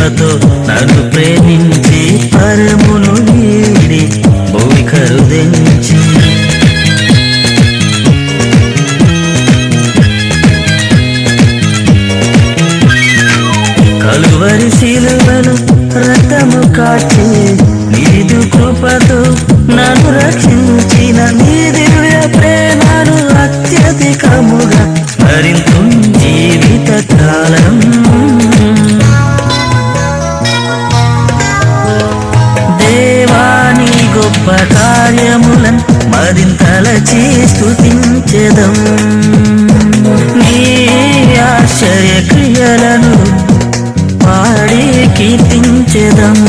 ప్రేమతో నన్ను ప్రేమించి పరమును వీడి భూమి కరుదించి కలువరి శిలువను రక్తము కాచి నీదు కృపతో నన్ను రక్షించిన నీ దివ్య ప్రేమను అత్యధికముగా స్మరించు జీవిత కాలం. దేవాని గొప్ప కార్యములను మరింతలచి స్తుతించెదం, నీ ఆశ్చర్య క్రియలను పాడి కీర్తించెదం.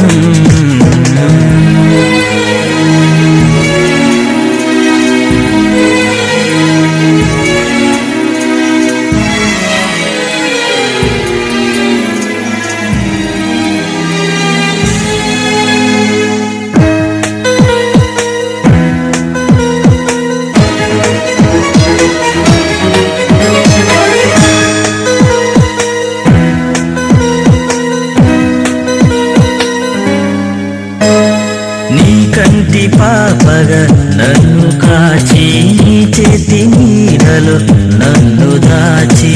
కంటి పాపగా నన్ను కాచి నీ చేతి నీడలో నన్ను దాచి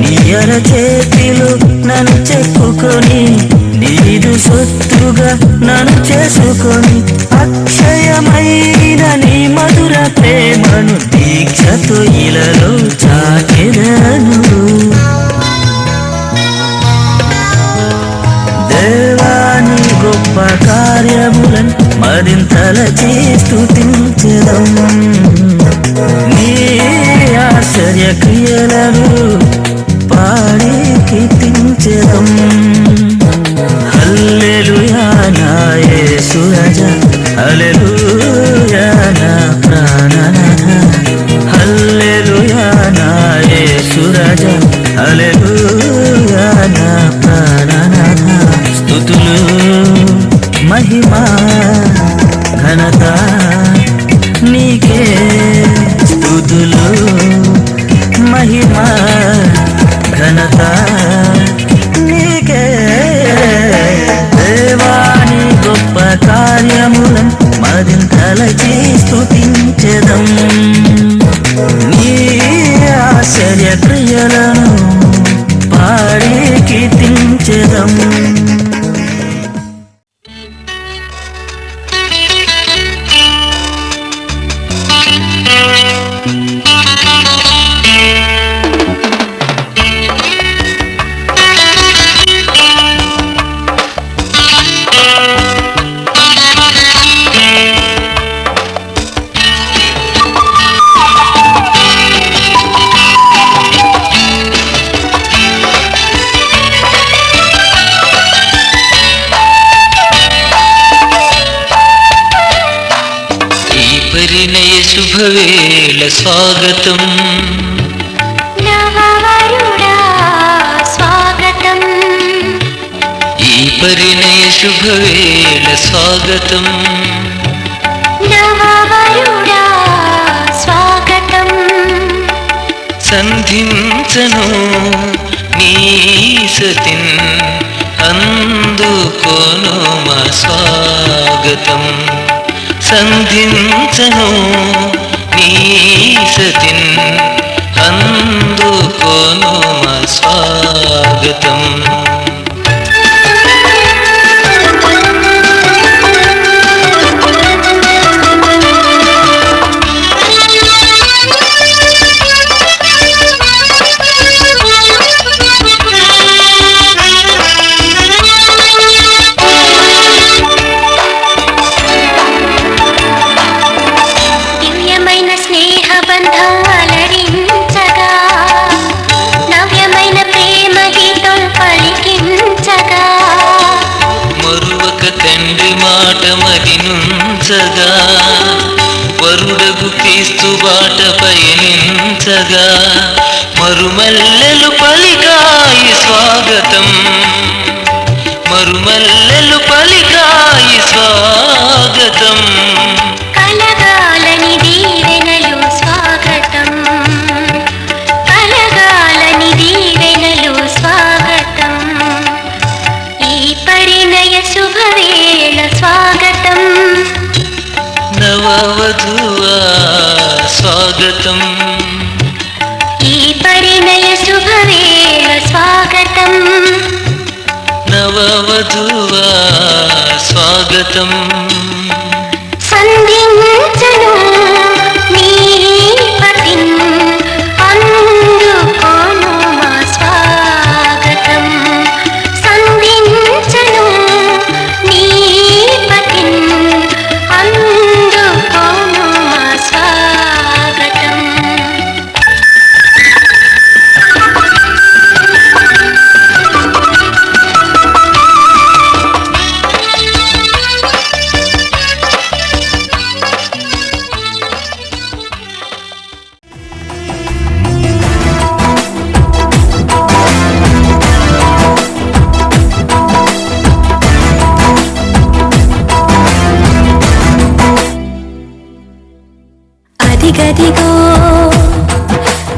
నీ అర చేతిలో నన్ను చెప్పుకొని నీదు సొత్తుగా నన్ను చేసుకొని అక్షయమైన నీ మధుర ప్రేమను దీక్షతో ఇలలో చాకెదను. దేవాని గొప్ప కార్యములను మరింతలచి స్తుతించెదం, నీ ఆశ్చర్య క్రియలను పాడి కీర్తించెదం. హల్లెలూయా నా యేసు రాజా, హల్లెలూయా నా ప్రాణనాథ, హల్లెలూయా నా యేసు రాజా, హల్లెలూయా నా ప్రాణనాథ. స్తుతులు మహిమ ఘనత నీకే, స్తుతులు మహిమ ఘనత నీకే. దేవాని గొప్ప కార్యములను మరింతలచి స్తుతించెదం, నీ ఆశ్చర్య క్రియలను పాడి కీర్తించెదం. శుభవేళ స్వాగతం, నవవరుడా స్వాగతం, ఈ పరిణయ శుభవేళ స్వాగతం, నవవరుడా స్వాగతం. సంధించను నీ సతిన్ అందుకోను మా స్వాగతం, సంధించను నీ సతిన్ అందుకోను మా స్వాగతం. పయనించగా వరుడగు క్రీస్తు బాట పయనించగా మరుమల్లెలు పలికాయి స్వాగతం, మరుమల్లెలు పలికాయి స్వాగతం. కలగాలని దీవెనలు స్వాగతం. ఈ పరిణయ శుభవేళ స్వాగతం. నవవధువా స్వాగతం. సంధించను నీ పతిం అందుకోను మా స్వాగతం. సంధించను నీ పతిం అందుకోను మా స్వాగతం. అదిగదిగో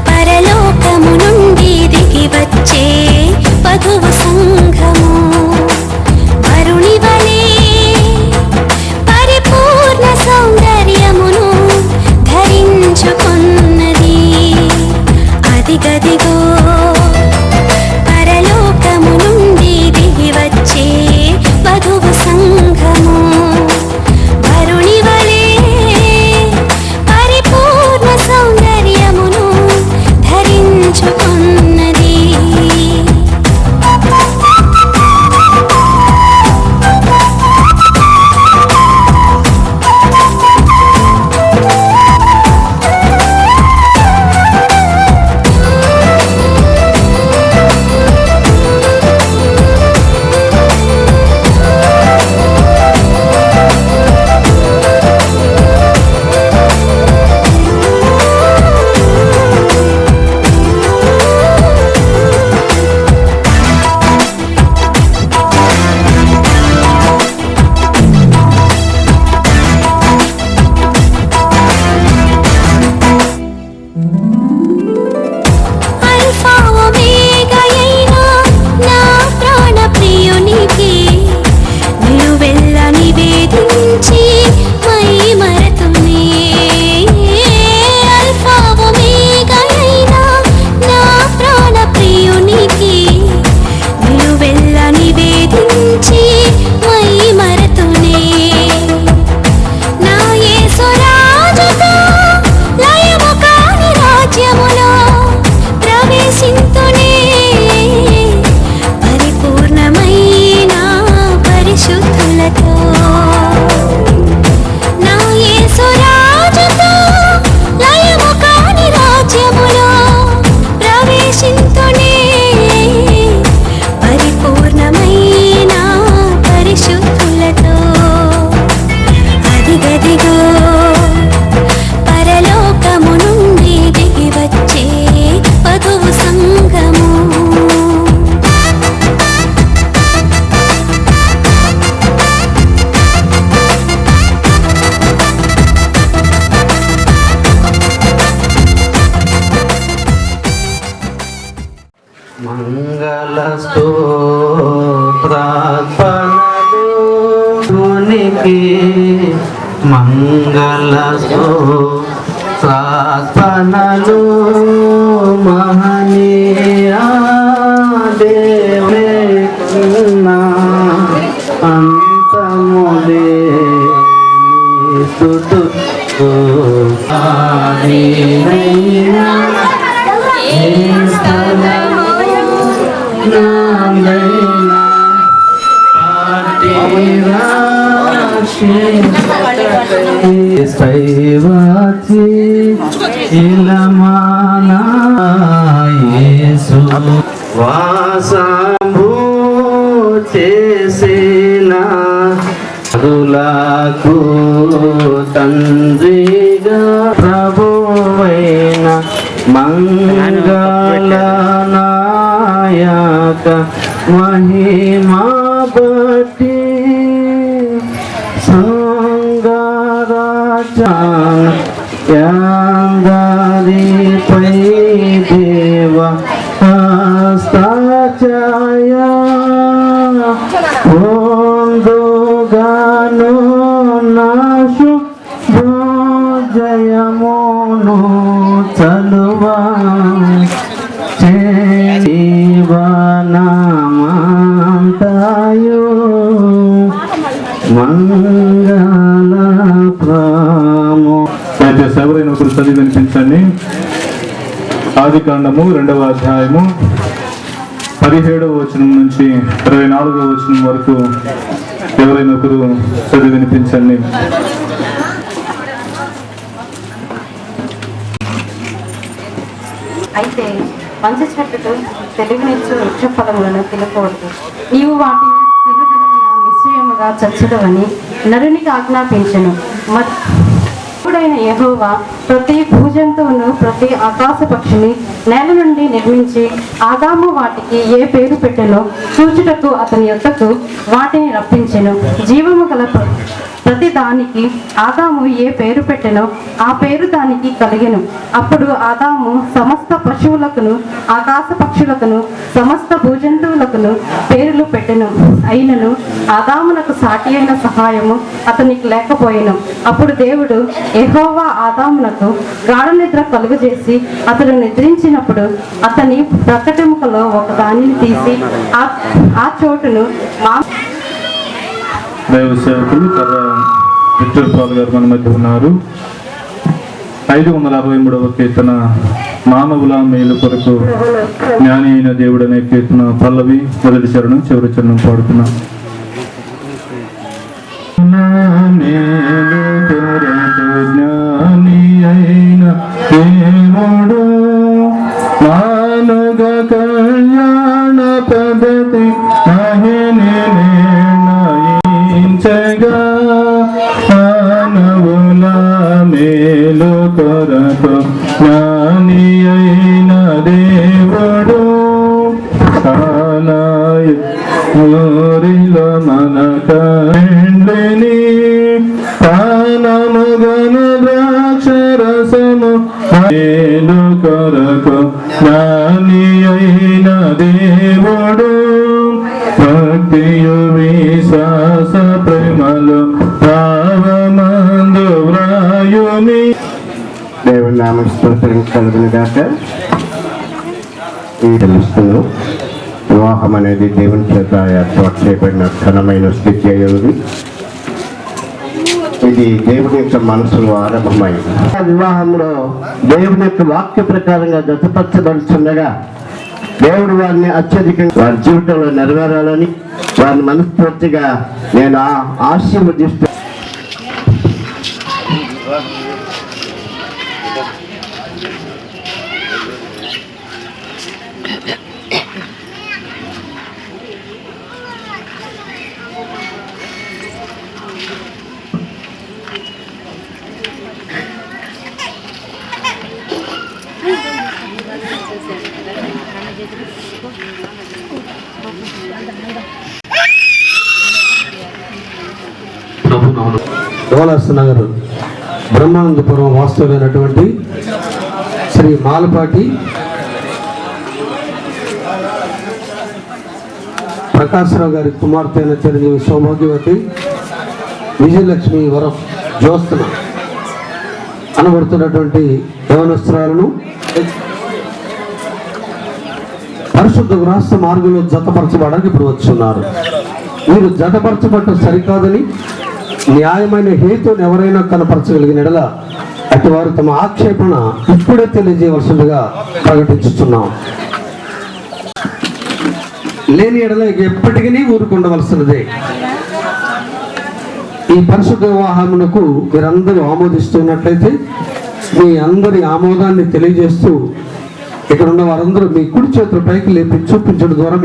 పరలోకము నుండి దిగి వచ్చే వధువు సంఘము, వరుణి వలె పరిపూర్ణ సౌందర్యమును ధరించుకున్నది. అదిగదిగో పరలోకము నుండి దిగి వచ్చే వధువు సంఘము, వరుణి వలె పరిపూర్ణ సౌందర్యమును ధరించుకున్నది. అల్ఫా ఒమేగా అయినా నా ప్రాణ ప్రియునికి నిలువెల్ల నివేదించి మై మరతునే. అల్ఫా ఒమేగా అయినా నా ప్రాణ ప్రియునికి నిలువెల్ల నివేదించి మై మరతునే. నా యేసు రాజుతో లయము కాని రాజ్యములో ప్రవేశింతునే, పరిపూర్ణమైన పరిశుద్ధులతో. నా యేసు రాజుతో లయము కాని రాజ్యములో ప్రవేశింతునే, పరిపూర్ణమైన పరిశుద్ధులతో. అదిగదిగో పరలోకము నుండి దిగి వచ్చే వధువు సంఘము. మంగళ స్తోత్రార్పణలు తునికి, మంగళ స్తోత్రార్పణలు మహనీయా దేవునికున్నా అంతములే నీ స్తుతులు ఆదినైనా ఏ స్థలము నాదైనా శైవాచి ఇలమానా యేసు వాసంభూ చేసిన అదులకు తండ్రిగా ప్రభువైన మంగళ నాయక మహిమా బట్టి సంగరాజాన యాందరిపై దేవ హస్తాచయ పొందుగాను నా శుభోదయ హృదయమును చలువా జీవనమంతాయు మంగళ ప్రాము. దయచేసి ఎవరైనా ఒకరు చదివి వినిపించండి. ఆది కాండము 2వ అధ్యాయము 17వ వచనం నుంచి 24వ వచనం వరకు ఎవరైనా ఒకరు చదివి వినిపించండి. అయితే మంచి చెట్టుకు తెలివినిచ్చు వృక్ష ఫలములను తినకూడదు, నీవు వాటిని తిరుగుదలమున నిశ్చయముగా చచ్చుదవని నరునికి ఆజ్ఞాపించెను. ఎప్పుడైన యెహోవా ప్రతి భూజంతువును ప్రతి ఆకాశ పక్షిని నేల నుండి నిర్మించి ఆదాము వాటికి ఏ పేరు పెట్టెనో చూచుటకు అతని యొద్దకు వాటిని రప్పించెను. జీవము గల ప్రతి దానికి ఆదాము ఏ పేరు పెట్టెనో ఆ పేరు దానికి కలిగెను. అప్పుడు ఆదాము సమస్త పశువులకును ఆకాశ పక్షులకును సమస్త భూజంతువులకును పేర్లు పెట్టెను. అయినను ఆదామునకు సాటి అయిన సహాయము అతనికి లేకపోయెను. అప్పుడు దేవుడు యెహోవా ఆదామునకు గాఢ నిద్ర కలుగజేసి అతడు నిద్రించినప్పుడు అతని ప్రక్కటెముకలో ఒక దానిని తీసి ఆ చోటును దైవ సేవకులు కర్ర విక్టర్ పాల్ గారు మన మధ్య ఉన్నారు. 563వ కీర్తన మానవుల మేలు కొరకు జ్ఞాని అయిన దేవుడు అనే కీర్తన పల్లవి మొదటి చరణం చివరి చరణం పాడుతున్నాం. జ్ఞాని అయిన దేవుడు మానుగ కళ్యాణ పద్ధతి మానవుల మేలు కొరకు జ్ఞాని అయిన దేవుడు ఊరిలో మనకండిని పానముగన ద్రాక్షరసము మేలు కొరకు జ్ఞాని అయిన దేవుడు భక్తియు విశ్వాస ప్రేమలు భావమందు వ్రాయుమి. దేవుని నామం స్తోత్రం కలుగును గాక. ఈ తెలుస్తుంది వివాహం అనేది దేవుని చేత ఏర్పాటు చేయబడిన ఘనమైన స్థితి అయ్యింది. ఇది దేవుని యొక్క మనసులో ఆరంభమైంది. వివాహంలో దేవుని యొక్క వాక్య ప్రకారంగా జతపరచబడుతుండగా దేవుడు వారిని అత్యధికంగా వారి జీవితంలో నెరవేరాలని వారిని మనస్ఫూర్తిగా నేను ఆశీర్వదిస్తూ డోలాస్ నగర్ బ్రహ్మానందపురం వాస్తవులైనటువంటి శ్రీ మాలపాటి ప్రకాశ్రావు గారి కుమార్తె అయిన చిరంజీవి సౌభాగ్యవతి విజయలక్ష్మి వరం జ్యోత్సన అనబడుతున్నటువంటి యవనస్త్రాలను పరిశుద్ధ రాష్ట్ర మార్గంలో జతపరచబడడానికి ఇప్పుడు వచ్చున్నారు. మీరు జతపరచబట్ట సరికాదని న్యాయమైన హేతుని ఎవరైనా కనపరచగలిగిన ఎడల అటు వారు తమ ఆక్షేపణ ఇప్పుడే తెలియజేయవలసిందిగా ప్రకటించుతున్నాం. లేని ఎడల ఎప్పటికీ ఊరుకుండవలసినదే. ఈ పరిశుద్ధ వివాహమునకు మీరందరూ ఆమోదిస్తున్నట్లయితే మీ అందరి ఆమోదాన్ని తెలియజేస్తూ ఇక్కడ ఉన్న వారందరూ మీ కుడి చేతుల పైకి లేపి చూపించడం ద్వారా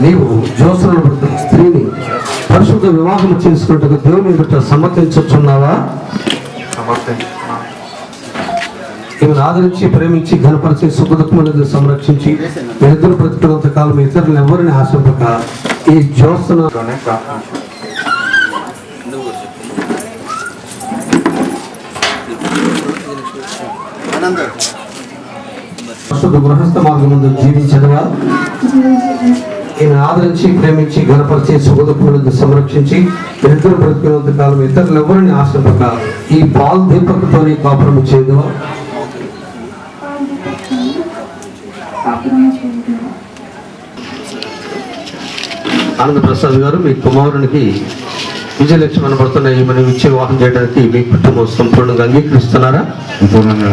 నీవు జ్యోత్సన పడుతున్న స్త్రీని పరిశుద్ధ వివాహం చేసుకుంటూ దేవుని ఎదుట సమ్మతించుచున్నావా? ఈమెను ఆదరించి ప్రేమించి ఘనపరిచి సుఖదుఖములను సంరక్షించి వీరిద్దరు బ్రతికినంత కాలం ఇతరులను ఎవరిని ఆశింపక ఈ జ్యోత్సన గృహస్థ మార్గం ముందు జీవించదవా? ఈమెను ఆదరించి ప్రేమించి ఘనపరిచి సుఖదుఖములను సంరక్షించి వీరిద్దరు బ్రతికినంత కాలం ఇతరులు ఎవరిని ఆశింపక ఈ పాల్ దీపకతోని కాపురము చేయదవా? ఆనంద ప్రసాద్ గారు, మీ కుమారునికి విజయలక్ష్మి అనబడుతున్న ఈమెను ఇచ్చి వివాహం చేయడానికి మీ కుటుంబం సంపూర్ణంగా అంగీకరిస్తున్నారా? సంపూర్ణంగా.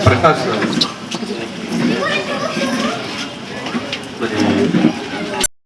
ప్రకాష్